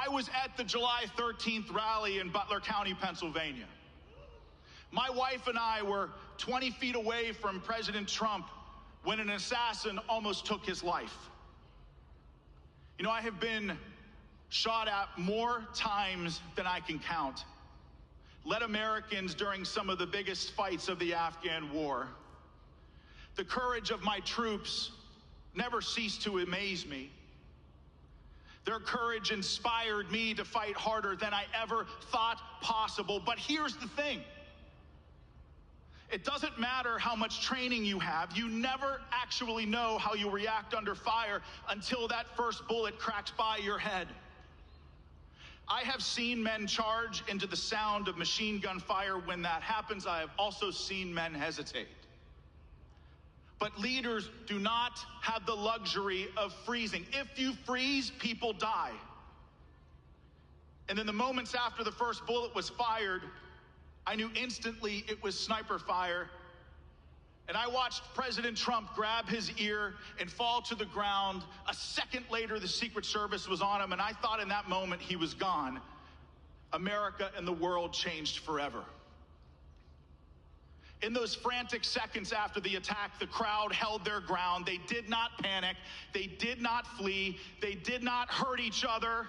I was at the July 13th rally in Butler County, Pennsylvania. My wife and I were 20 feet away from President Trump when an assassin almost took his life. You know, I have been shot at more times than I can count, led Americans during some of the biggest fights of the Afghan war. The courage of my troops never ceased to amaze me. Their courage inspired me to fight harder than I ever thought possible. But here's the thing. It doesn't matter how much training you have. You never actually know how you react under fire until that first bullet cracks by your head. I have seen men charge into the sound of machine gun fire. When that happens, I have also seen men hesitate. But leaders do not have the luxury of freezing. If you freeze, people die. And in the moments after the first bullet was fired, I knew instantly it was sniper fire. And I watched President Trump grab his ear and fall to the ground. A second later, the Secret Service was on him, and I thought in that moment he was gone. America and the world changed forever. In those frantic seconds after the attack, the crowd held their ground. They did not panic. They did not flee. They did not hurt each other.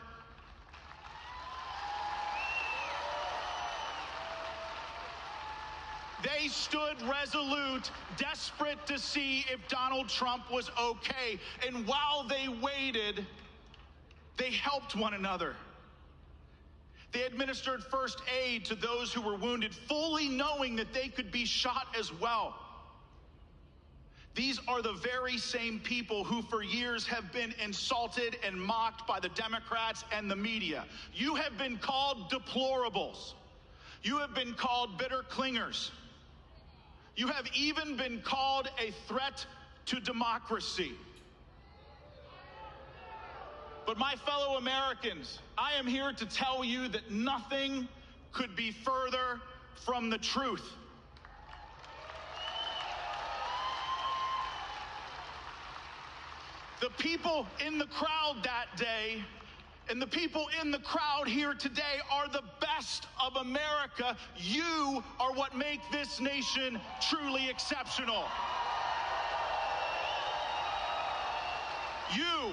They stood resolute, desperate to see if Donald Trump was okay. And while they waited, they helped one another. They administered first aid to those who were wounded, fully knowing that they could be shot as well. These are the very same people who for years have been insulted and mocked by the Democrats and the media. You have been called deplorables. You have been called bitter clingers. You have even been called a threat to democracy. But my fellow Americans, I am here to tell you that nothing could be further from the truth. The people in the crowd that day and the people in the crowd here today are the best of America. You are what make this nation truly exceptional. You.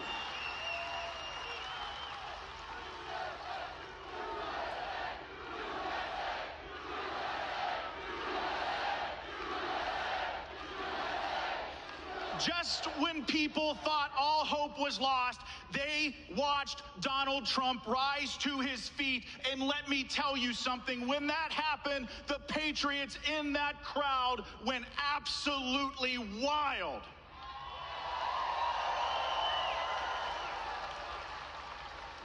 Just when people thought all hope was lost, they watched Donald Trump rise to his feet. And let me tell you something, when that happened, the patriots in that crowd went absolutely wild.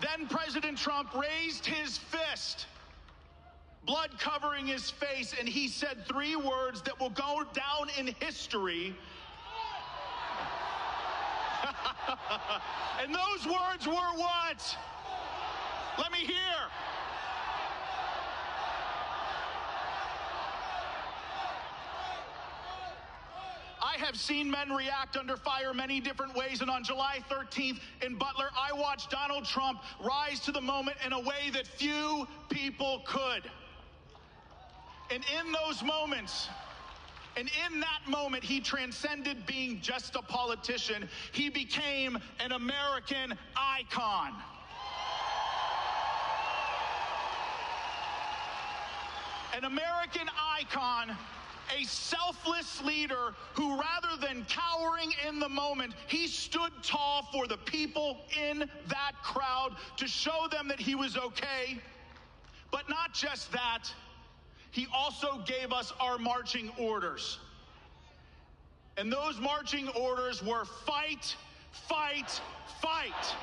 Then President Trump raised his fist, blood covering his face, and he said three words that will go down in history. And those words were what? Let me hear. I have seen men react under fire many different ways, and on July 13th in Butler, I watched Donald Trump rise to the moment in a way that few people could. And in those moments, and in that moment, he transcended being just a politician. He became an American icon. An American icon, a selfless leader who, rather than cowering in the moment, he stood tall for the people in that crowd to show them that he was okay. But not just that. He also gave us our marching orders. And those marching orders were fight, fight, fight.